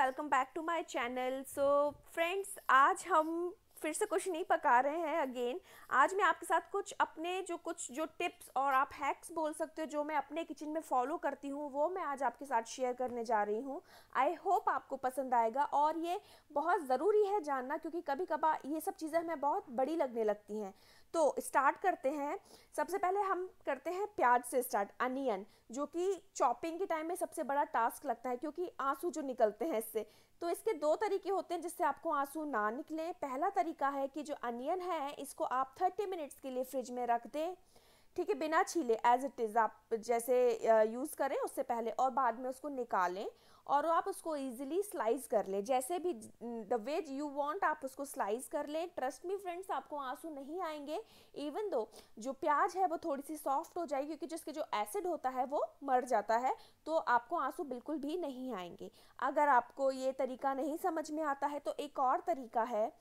Welcome back to my channel. So friends, आज हम फिर से कुछ नहीं पका रहे हैं अगेन। आज मैं आपके साथ कुछ जो टिप्स और आप हैक्स बोल सकते हो जो मैं अपने किचन में फॉलो करती हूँ, वो मैं आज आपके साथ शेयर करने जा रही हूँ। आई होप आपको पसंद आएगा और ये बहुत ज़रूरी है जानना, क्योंकि कभी कभार ये सब चीज़ें हमें बहुत बड़ी लगने लगती हैं। तो स्टार्ट करते हैं। सबसे पहले हम करते हैं प्याज से स्टार्ट, अनियन, जो कि चॉपिंग के टाइम में सबसे बड़ा टास्क लगता है क्योंकि आंसू जो निकलते हैं इससे। तो इसके दो तरीके होते हैं जिससे आपको आंसू ना निकले। पहला तरीका है कि जो अनियन है इसको आप 30 मिनट्स के लिए फ्रिज में रख दें, ठीक है, बिना छीले, एज इट इज़ आप जैसे यूज़ करें उससे पहले, और बाद में उसको निकालें और आप उसको इजीली स्लाइस कर लें, जैसे भी द वे यू वांट आप उसको स्लाइस कर लें। ट्रस्ट मी फ्रेंड्स, आपको आंसू नहीं आएंगे। इवन दो जो प्याज है वो थोड़ी सी सॉफ्ट हो जाएगी क्योंकि जिसके जो एसिड होता है वो मर जाता है, तो आपको आंसू बिल्कुल भी नहीं आएंगे। अगर आपको ये तरीका नहीं समझ में आता है तो एक और तरीका है।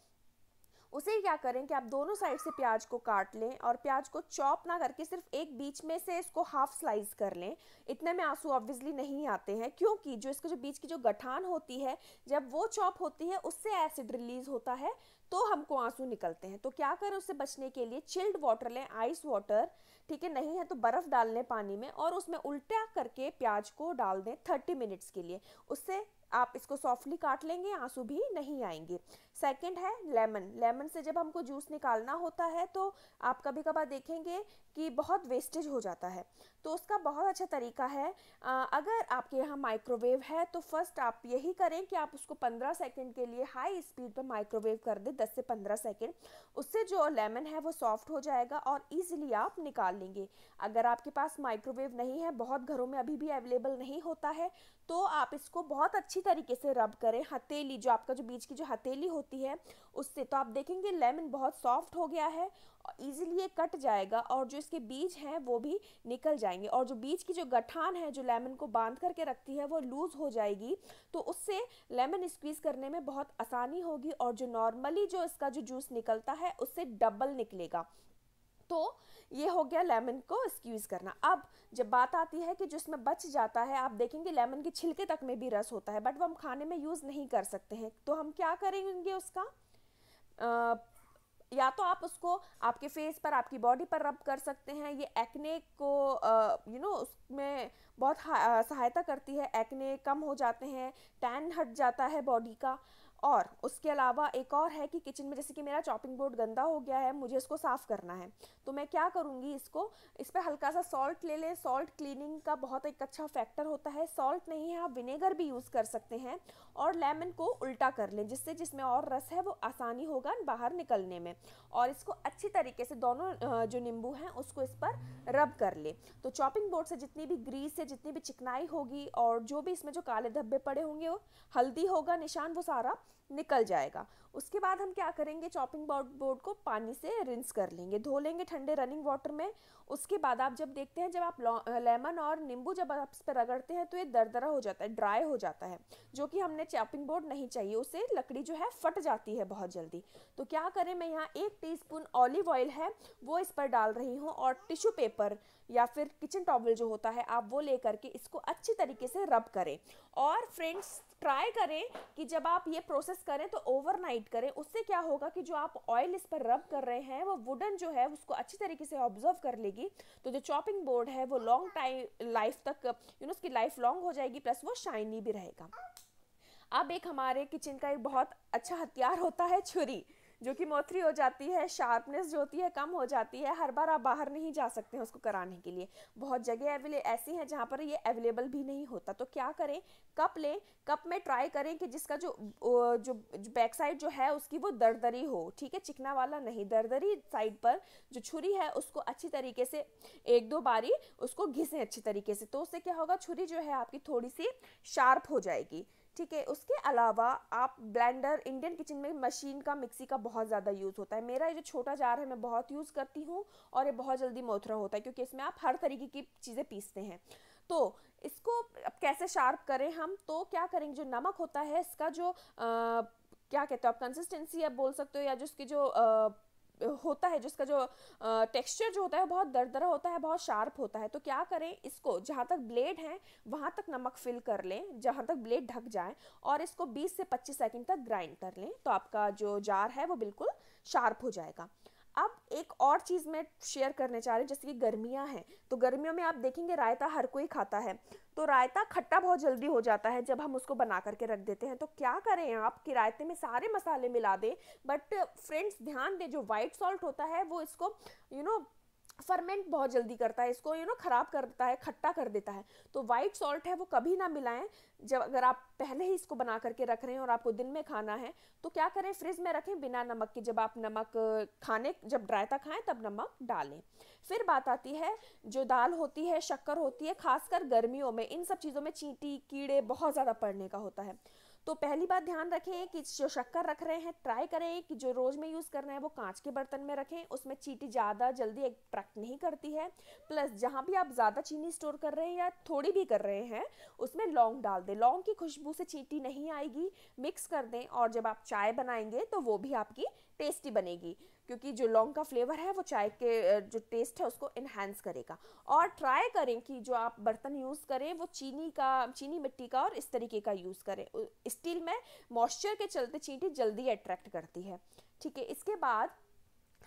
उसे क्या करें कि आप दोनों साइड से प्याज को काट लें और प्याज को चॉप ना करके सिर्फ एक बीच में से इसको हाफ स्लाइस कर लें। इतने में आंसू ऑब्वियसली नहीं आते हैं क्योंकि जो इसके जो बीच की जो गठान होती है, जब वो चॉप होती है उससे एसिड रिलीज होता है, तो हमको आंसू निकलते हैं। तो क्या करें उससे बचने के लिए, चिल्ड वाटर लें, आइस वाटर, ठीक है, नहीं है तो बर्फ़ डाल लें पानी में और उसमें उल्टा करके प्याज को डाल दें 30 मिनट्स के लिए। उससे आप इसको सॉफ्टली काट लेंगे, आंसू भी नहीं आएंगे। सेकंड है लेमन। लेमन से जब हमको जूस निकालना होता है तो आप कभी कभार देखेंगे कि बहुत वेस्टेज हो जाता है, तो उसका बहुत अच्छा तरीका है। अगर आपके यहाँ माइक्रोवेव है तो फर्स्ट आप यही करें कि आप उसको 15 सेकंड के लिए हाई स्पीड पर माइक्रोवेव कर दें, 10 से 15 सेकंड। उससे जो लेमन है वो सॉफ्ट हो जाएगा और ईजिली आप निकाल लेंगे। अगर आपके पास माइक्रोवेव नहीं है, बहुत घरों में अभी भी अवेलेबल नहीं होता है, तो आप इसको बहुत अच्छी तरीके से रब करें, हथेली, जो आपका जो बीच की जो हथेली होती है उससे, तो आप देखेंगे लेमन बहुत सॉफ्ट हो गया है, इजीली ये कट जाएगा और जो इसके बीज हैं वो भी निकल जाएंगे और जो बीच की जो गठान है जो लेमन को बांध करके रखती है वो लूज हो जाएगी। तो उससे लेमन स्क्वीज करने में बहुत आसानी होगी और जो नॉर्मली जो इसका जो जूस निकलता है उससे डबल निकलेगा। तो ये हो गया लेमन को स्क्वीज करना। अब जब बात आती है कि जो इसमें बच जाता है, आप देखेंगे लेमन के छिलके तक में भी रस होता है, बट वो हम खाने में यूज़ नहीं कर सकते हैं। तो हम क्या करेंगे उसका, अ, या तो आप उसको आपके फेस पर, आपकी बॉडी पर रब कर सकते हैं। ये एक्ने को उसमें बहुत सहायता करती है, एक्ने कम हो जाते हैं, टैन हट जाता है बॉडी का। और उसके अलावा एक और है कि किचन में जैसे कि मेरा चॉपिंग बोर्ड गंदा हो गया है, मुझे इसको साफ़ करना है, तो मैं क्या करूँगी, इसको इस पर हल्का सा सॉल्ट ले लें। सॉल्ट क्लीनिंग का बहुत एक अच्छा फैक्टर होता है। सॉल्ट नहीं है, आप विनेगर भी यूज़ कर सकते हैं और लेमन को उल्टा कर लें, जिससे जिसमें और रस है वो आसानी होगा बाहर निकलने में। और इसको अच्छी तरीके से दोनों जो नींबू हैं उसको इस पर रब कर ले। तो चॉपिंग बोर्ड से जितनी भी ग्रीस है, जितनी भी चिकनाई होगी और जो भी इसमें जो काले धब्बे पड़े होंगे, वो हल्दी होगा निशान, वो सारा निकल जाएगा। उसके बाद हम क्या करेंगे, चॉपिंग बोर्ड को पानी से रिंस कर लेंगे, धो लेंगे ठंडे रनिंग वाटर में। उसके बाद आप जब देखते हैं, जब आप लेमन और नींबू जब आप इस पर रगड़ते हैं तो ये दरदरा हो जाता है, ड्राई हो जाता है, जो कि हमने चॉपिंग बोर्ड नहीं चाहिए, उससे लकड़ी जो है फट जाती है बहुत जल्दी। तो क्या करें, मैं यहाँ 1 टीस्पून ऑलिव ऑयल है वो इस पर डाल रही हूँ और टिश्यू पेपर या फिर किचन टॉवल जो होता है आप वो ले करके इसको अच्छी तरीके से रब करें। और फ्रेंड्स, ट्राई करें कि जब आप ये प्रोसेस करें तो ओवरनाइट करें। उससे क्या होगा कि जो आप ऑयल इस पर रब कर रहे हैं वो वुडन जो है उसको अच्छी तरीके से ऑब्जर्व कर लेगी, तो जो चॉपिंग बोर्ड है वो लॉन्ग टाइम लाइफ तक उसकी लाइफ लॉन्ग हो जाएगी, प्लस वो शाइनी भी रहेगा। अब एक हमारे किचन का एक बहुत अच्छा हथियार होता है छुरी, जो कि मोथरी हो जाती है, शार्पनेस जो होती है कम हो जाती है। हर बार आप बाहर नहीं जा सकते हैं उसको कराने के लिए, बहुत जगह ऐसी हैं जहाँ पर ये अवेलेबल भी नहीं होता। तो क्या करें, कप लें, कप में ट्राई करें कि जिसका जो बैक साइड जो है उसकी वो दरदरी हो, ठीक है, चिकना वाला नहीं, दरदरी साइड पर जो छुरी है उसको अच्छी तरीके से 1-2 बारी उसको घिसें अच्छी तरीके से, तो उससे क्या होगा, छुरी जो है आपकी थोड़ी सी शार्प हो जाएगी, ठीक है। उसके अलावा आप ब्लेंडर, इंडियन किचन में मशीन का, मिक्सी का बहुत ज़्यादा यूज़ होता है। मेरा ये जो छोटा जार है मैं बहुत यूज़ करती हूँ और ये बहुत जल्दी मोथरा होता है क्योंकि इसमें आप हर तरीके की चीज़ें पीसते हैं। तो इसको अब कैसे शार्प करें हम, तो क्या करेंगे, जो नमक होता है इसका जो क्या कहते हो आप, कंसिस्टेंसी आप बोल सकते हो, या जो इसकी जो होता है, जिसका जो टेक्सचर जो होता है बहुत दरदरा होता है, बहुत शार्प होता है। तो क्या करें, इसको जहाँ तक ब्लेड है वहाँ तक नमक फिल कर लें, जहाँ तक ब्लेड ढक जाए, और इसको 20 से 25 सेकंड तक ग्राइंड कर लें, तो आपका जो जार है वो बिल्कुल शार्प हो जाएगा। अब एक और चीज़ मैं शेयर करने चाह रही हूँ, जैसे कि गर्मियाँ हैं, तो गर्मियों में आप देखेंगे रायता हर कोई खाता है, तो रायता खट्टा बहुत जल्दी हो जाता है जब हम उसको बना करके रख देते हैं। तो क्या करें आप कि रायते में सारे मसाले मिला दें, बट फ्रेंड्स ध्यान दें, जो वाइट सॉल्ट होता है वो इसको फर्मेंट बहुत जल्दी करता है, इसको खराब कर देता है, खट्टा कर देता है। तो वाइट सॉल्ट है वो कभी ना मिलाएं। जब अगर आप पहले ही इसको बना करके रख रहे हैं और आपको दिन में खाना है, तो क्या करें, फ्रिज में रखें बिना नमक के। जब आप नमक जब रायता खाएं तब नमक डालें। फिर बात आती है, जो दाल होती है, शक्कर होती है, खासकर गर्मियों में इन सब चीज़ों में चींटी कीड़े बहुत ज़्यादा पड़ने का होता है। तो पहली बात ध्यान रखें कि जो शक्कर रख रहे हैं, ट्राई करें कि जो रोज़ में यूज़ करना है वो कांच के बर्तन में रखें, उसमें चींटी ज़्यादा जल्दी अट्रैक्ट नहीं करती है। प्लस जहाँ भी आप ज़्यादा चीनी स्टोर कर रहे हैं या थोड़ी भी कर रहे हैं, उसमें लौंग डाल दें, लौंग की खुशबू से चींटी नहीं आएगी। मिक्स कर दें, और जब आप चाय बनाएंगे तो वो भी आपकी टेस्टी बनेगी, क्योंकि जो लौंग का फ्लेवर है वो चाय के जो टेस्ट है उसको इन्हांस करेगा। और ट्राई करें कि जो आप बर्तन यूज़ करें वो चीनी मिट्टी का और इस तरीके का यूज़ करें। स्टील में मॉइस्चर के चलते चींटी जल्दी अट्रैक्ट करती है। ठीक है, इसके बाद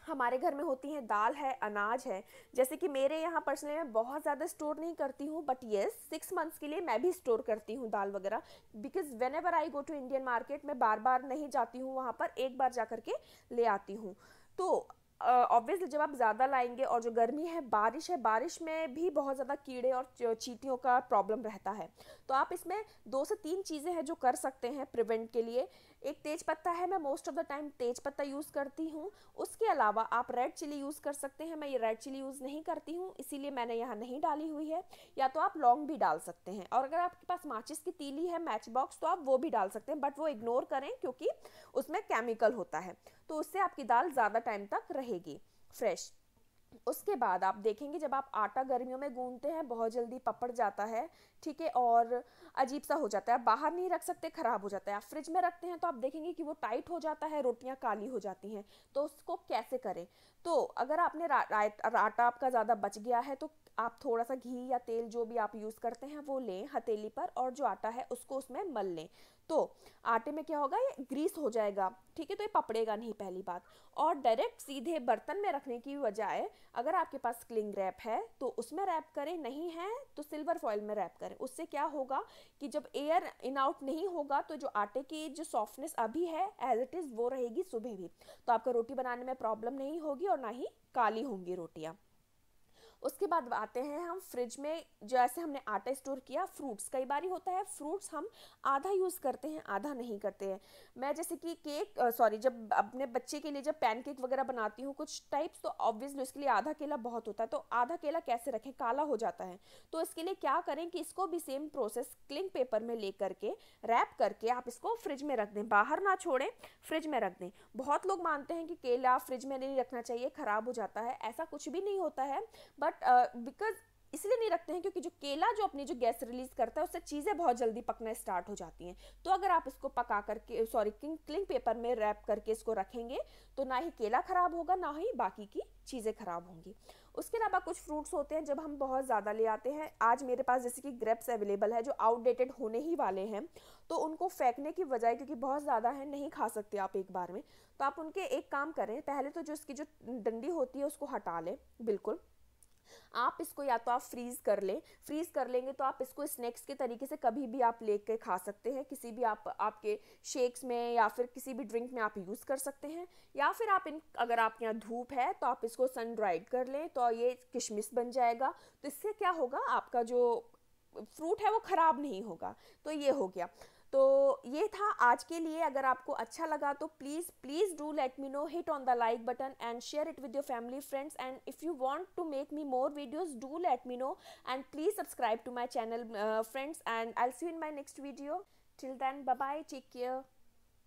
हमारे घर में होती हैं दाल है, अनाज है। जैसे कि मेरे यहाँ पर्सनली मैं बहुत ज़्यादा स्टोर नहीं करती हूँ, बट येस 6 मंथ्स के लिए मैं भी स्टोर करती हूँ दाल वगैरह, because whenever I go to Indian market, मैं बार बार नहीं जाती हूँ वहाँ पर, एक बार जा करके ले आती हूँ। तो ऑब्वियसली जब आप ज़्यादा लाएंगे, और जो गर्मी है, बारिश में भी बहुत ज़्यादा कीड़े और चींटियों का प्रॉब्लम रहता है। तो आप इसमें 2 से 3 चीज़ें हैं जो कर सकते हैं प्रिवेंट के लिए। एक तेज पत्ता है, मैं मोस्ट ऑफ द टाइम तेज पत्ता यूज़ करती हूँ। उसके अलावा आप रेड चिली यूज़ कर सकते हैं, मैं ये रेड चिली यूज़ नहीं करती हूँ इसीलिए मैंने यहाँ नहीं डाली हुई है। या तो आप लौंग भी डाल सकते हैं, और अगर आपके पास माचिस की तीली है, मैच बॉक्स, तो आप वो भी डाल सकते हैं, बट वो इग्नोर करें क्योंकि उसमें केमिकल होता है, तो उससे आपकी दाल ज़्यादा टाइम तक रहेगी फ्रेश। उसके बाद आप देखेंगे जब आप आटा गर्मियों में गूंथते हैं बहुत जल्दी पपड़ जाता है, ठीक है, और अजीब सा हो जाता है, बाहर नहीं रख सकते, ख़राब हो जाता है। आप फ्रिज में रखते हैं तो आप देखेंगे कि वो टाइट हो जाता है, रोटियां काली हो जाती हैं। तो उसको कैसे करें, तो अगर आपने आटा आपका ज़्यादा बच गया है तो आप थोड़ा सा घी या तेल जो भी आप यूज़ करते हैं वो लें हथेली पर, और जो आटा है उसको उसमें मल लें। तो आटे में क्या होगा, ये ग्रीस हो जाएगा, ठीक है, तो ये पपड़ेगा नहीं पहली बात। और डायरेक्ट सीधे बर्तन में रखने की बजाय अगर आपके पास क्लिंग रैप है तो उसमें रैप करें, नहीं है तो सिल्वर फॉइल में रैप करें। उससे क्या होगा कि जब एयर इन आउट नहीं होगा तो जो आटे की जो सॉफ्टनेस अभी है एज इट इज़ वो रहेगी सुबह भी, तो आपको रोटी बनाने में प्रॉब्लम नहीं होगी और ना ही काली होंगी रोटियाँ। उसके बाद आते हैं हम फ्रिज में, जैसे हमने आटा स्टोर किया, फ्रूट्स कई बार होता है फ्रूट्स हम आधा यूज़ करते हैं आधा नहीं करते हैं। मैं जैसे कि जब अपने बच्चे के लिए जब पैनकेक वगैरह बनाती हूँ कुछ टाइप्स, तो ऑब्वियसली उसके लिए आधा केला बहुत होता है, तो आधा केला कैसे रखें, काला हो जाता है। तो इसके लिए क्या करें कि इसको भी सेम प्रोसेस क्लिंग पेपर में ले करके रैप करके आप इसको फ्रिज में रख दें, बाहर ना छोड़ें, फ्रिज में रख दें। बहुत लोग मानते हैं कि केला फ्रिज में नहीं रखना चाहिए, ख़राब हो जाता है, ऐसा कुछ भी नहीं होता है, बट बिकॉज इसलिए नहीं रखते हैं क्योंकि जो केला जो अपनी जो गैस रिलीज करता है उससे चीज़ें बहुत जल्दी पकना स्टार्ट हो जाती हैं। तो अगर आप इसको पका करके क्लिंग पेपर में रैप करके इसको रखेंगे तो ना ही केला ख़राब होगा ना ही बाकी की चीज़ें ख़राब होंगी। उसके अलावा कुछ फ्रूट्स होते हैं जब हम बहुत ज़्यादा ले आते हैं, आज मेरे पास जैसे कि ग्रेप्स अवेलेबल है जो आउटडेटेड होने ही वाले हैं, तो उनको फेंकने की बजाय, क्योंकि बहुत ज़्यादा है नहीं खा सकते आप एक बार में, तो आप उनके एक काम करें, पहले तो जो इसकी जो डंडी होती है उसको हटा लें बिल्कुल। आप इसको या तो आप फ्रीज कर लेंगे तो आप इसको स्नैक्स के तरीके से कभी भी आप लेके खा सकते हैं, किसी भी आपके शेक्स में या फिर किसी भी ड्रिंक में आप यूज़ कर सकते हैं। या फिर अगर आपके यहाँ धूप है तो आप इसको सन ड्राइड कर लें तो ये किशमिश बन जाएगा। तो इससे क्या होगा, आपका जो फ्रूट है वो ख़राब नहीं होगा। तो ये हो गया, तो ये था आज के लिए। अगर आपको अच्छा लगा तो please do let me know, hit on the like button and share it with your family friends, and if you want to make me more videos do let me know, and please subscribe to my channel friends, and I will see you in my next video. Till then, bye bye, take care.